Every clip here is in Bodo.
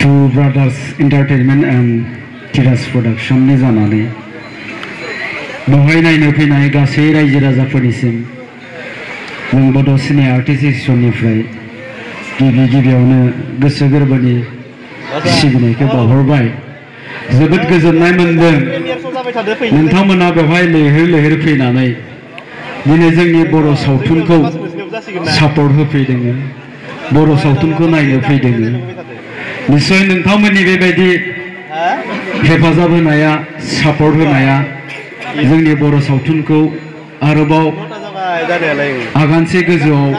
Two Brothers Entertainment and Tiras Production ni जानानै बेवहाय नायनो फैनाय गासै रायजो राजाफोरनिसिम जों बड' सिने आर्टिस्ट एसोसिएशननिफ्राय गिबियावनो गोसो गोरबोनि सिबिनायखौ बावहरबाय। जोबोद गोजोननाय मोनदों नोंथांमोना बेवहाय लैहोर फैनानै दिनै जोंनि बर' सावथुनखौ सापर्ट होफैदों, बर' सावथुनखौ नायनो फैदों। निश्चय नोंथांमोननि बेबायदि हेफाजाब होनाया, सापर्ट होनाया जोंनि बर' सावथुनखौ आरोबाव आगानसे गोजौआव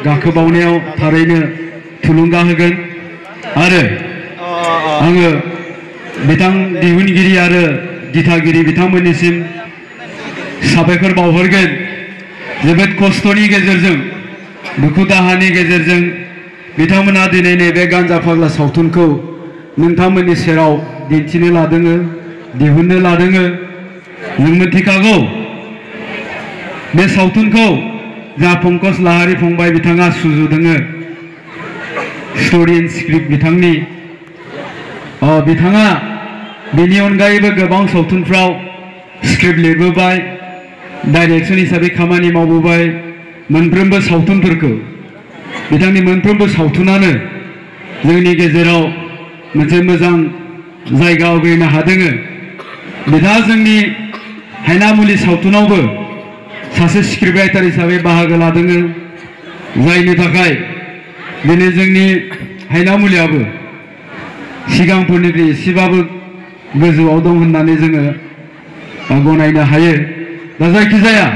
गाखोबावनायाव थारैनो थुलुंगा होगोन। आरो आङो बिथां दिहुनगिरि आरो दिथागिरि बिथांमोननिसिम साबायखर बावहरगोन। जोबोद खस्थ'नि गेजेरजों, दुखु दाहानि गेजेरजों बिथांमोना दिनै नैबे गान्जा फाग्ला सावथुनखौ नोंथांमोननि सेराव दिन्थिनो लादों, दिहुननो लादों। जों मिथिखागौ बे सावथुनखौ जा पंकज लाहारी फंबाय बिथाङा सुजुदों, स्ट'रि एन्ड स्क्रिप्ट बिथांनि बिथाङा बेनि अनगायैबो गोबां सावथुनफ्राव स्क्रिप्ट लिरबोबाय, डाइरेक्शन हिसाबै खामानि मावबोबाय। मोनफ्रोमबो सावथुनफोरखौ बिथांनि मोनफ्रोमबो सावथुनानो जोंनि गेजेराव मोनसे मोजां जायगा आवग्रिनो हादों। बिथाङा जोंनि हायनामुलि सावथुनावबो सासे स्क्रिप्ट राइटार हिसाबै बाहागो लादों, जायनि थाखाय दिनै जोंनि हायनामुलियाबो सिगांफोरनिख्रुइ एसेबाबो गोजौआव दं होननानै जोङो गनायनो हायो। दा जायखिजाया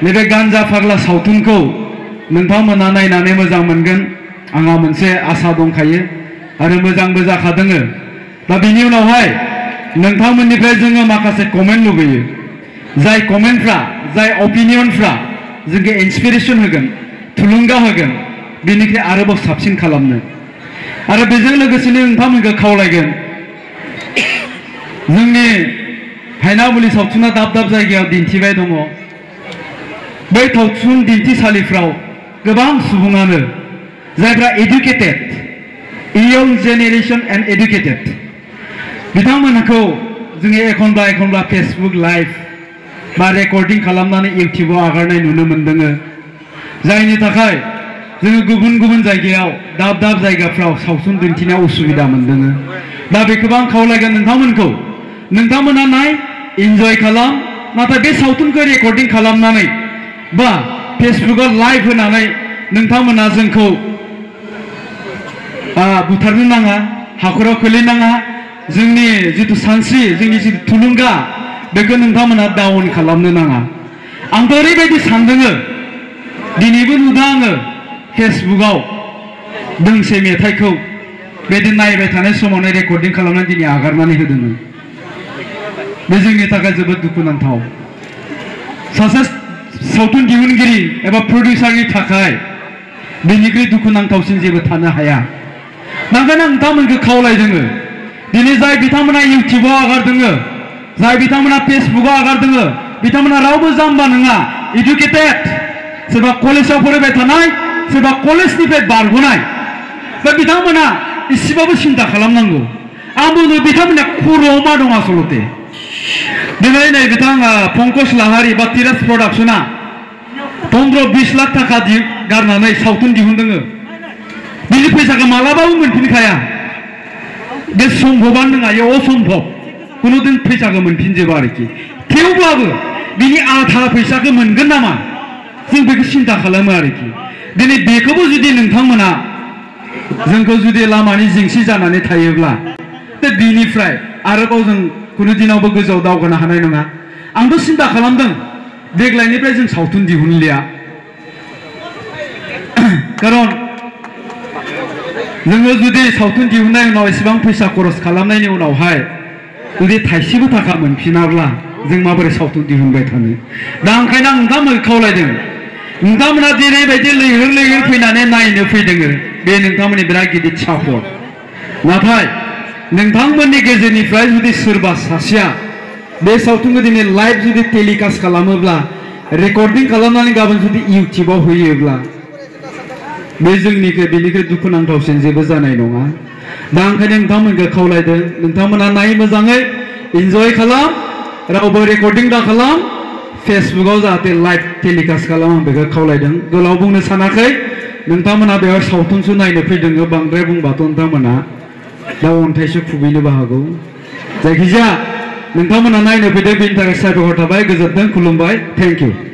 नैबे गान्जा फाग्ला सावथुनखौ नोंथांमोना नायनानै मोजां मोनगोन आंहा मोनसे आसा दंखायो आरो मोजांबो जाखादों। दा बिनि उनावहाय नोंथांमोननिफ्राय जोङो माखासे कमेन्ट लुबैयो, जाय कमेन्टफ्रा, जाय अपिनियनफ्रा जोंखौ इन्सपिरेसन होगोन, थुलुंगा होगोन बेनिख्रुइ आरोबाव साबसिन खालामनो। आरो बेजों लोगोसेनो नोंथांमोनखौ खावलायगोन, जोंनि हायनामुलि सावथुना दाब दाब जायगायाव दिन्थिबाय दङ। बै सावथुन दिन्थिसालिफ्राव गोबां सुबुङानो जायफ्रा एडुकेटेड, इयं जेनेरेशन एन्ड एडुकेटेड, बिथांमोनखौ जोङो एखनब्ला फेसबुक लाइभ बा रेकर्डिं खालामनानै इउटिउबाव आगारनाय नुनो मोनदों। जायनि थाखाय जोङो गुबुन गुबुन जायगायाव दाब दाब जायगाफ्राव सावथुन दिन्थिनायाव उसुबिदा मोनदों। दा बेखौबो आं खावलायगोन नोंथांमोनखौ, नोंथांमोना नाय, इन्जय खालाम, नाथाय बे सावथुनखौ रेकर्डिं खालामनानै बा फेसबुकाव लाइभ होनानै नोंथांमोना जोंखौ बुथारनो नाङा, हाखराव खोलैनाङा। जोंनि जिथु सानस्रि, जोंनि जिथु थुलुंगा, बेखौ नोंथांमोना डाउन खालामनो नाङा। आंथ' ओरैबायदि सानदों, दिनैबो नुदों आङो फेसबुकाव दोंसे मेथाइखौ बेदि नायबाय थानाय समावनो रेकर्डिं खालामनानै दिनै आगारनानै होदों। बे जोंनि थाखाय जोबोद दुखुनांथाव। सासे सावथुन दिहुनगिरि एबा प्रडिउसारनि थाखाय बेनिख्रुइ दुखुनांथावसिन जेबो थानो हाया। ओंखायनो आं नोंथांमोनखौ खावलायदों, दिनै जाय बिथांमोना इउटिउबाव आगारदों, जाय बिथांमोना फेसबुकाव आगारदों, बिथांमोना रावबो जाम्बा नङा, इडुकेटेड, सोरबा कलेजाव फरायबाय थानाय, सोरबा कलेजनिफ्राय बारग'नाय। दा बिथांमोना एसेबाबो सिन्था खालामनांगौ। आं बुङो बिथांमोना खर'आव मा दं आसलते। दिनै नै बिथां पंकज लाहारी बा तिरास प्रडाक्शना 15-20 लाख थाखा गारनानै सावथुन दिहुनदों। बिनि फैसाखौ मालाबाबो मोनफिनखाया। बे सम्भबानो नङा, बेयो असम्भब। कुनुदिन फैसाखौ मोनफिनजोबा आरोखि। थेवब्लाबो बिनि आधा फैसाखौ मोनगोन नामा, जों बेखौ सिन्था खालामो आरोखि। दिनै बेखौबो जुदि नोंथांमोना जोंखौ जुदि लामानि जेंसि जानानै थायोब्ला, बिनिफ्राय आरोबाव जों कुनु दिनावबो गोजौआव दावगानो हानाय नङा। आंबो सिन्था खालामदों देग्लायनिफ्राय जों सावथुन दिहुनलिया, खारन जोङो जुदि सावथुन दिहुननायनि उनाव एसेबां फैसा खरस खालामनायनि उनावहाय जुदि थाइसेबो थाखा मोनफिनाब्ला जों माबोरै सावथुन दिहुनबाय थानो। दा ओंखायनो आं नोंथांमोनखौ खावलायदों, नोंथांमोना जेरैबायदि लैहोर फैनानै नायनो फैदों, बे नोंथांमोननि बिराद गिदिर सापर्ट। नाथाय नोंथांमोननि गेजेरनिफ्राय जुदि सोरबा सासेया बे सावथुनखौ दिनै लाइभ जुदि टेलिकास्ट खालामोब्ला, रेकर्डिं खालामनानै गाबोन जुदि इउटिउबाव होयोब्ला, बे जोंनिखौ बेनिख्रुइ दुखुनांथावसिन जेबो जानाय नङा। दा ओंखायनो नोंथांमोनखौ खावलायदों नोंथांमोना नाय मोजाङै इन्जय खालाम रावबो रेकर्डिं दा खालाम फेसबुकाव जाहाथे लाइभ टेलिकास्ट खालाम आं बेखौ खावलायदों गोलाव बुंनो सानाखै नोंथांमोना बेयाव सावथुनसो नायनो फैदों बांद्राय बुंबाथ' नोंथांमोना दा अन्थाइसो खुबैनोबो हागौ जायखिजाया नोंथांमोना नायनो फैदों बेनि थाखाय साबायखर थाबाय गोजोनथों खुलुमबाय थेंक इउ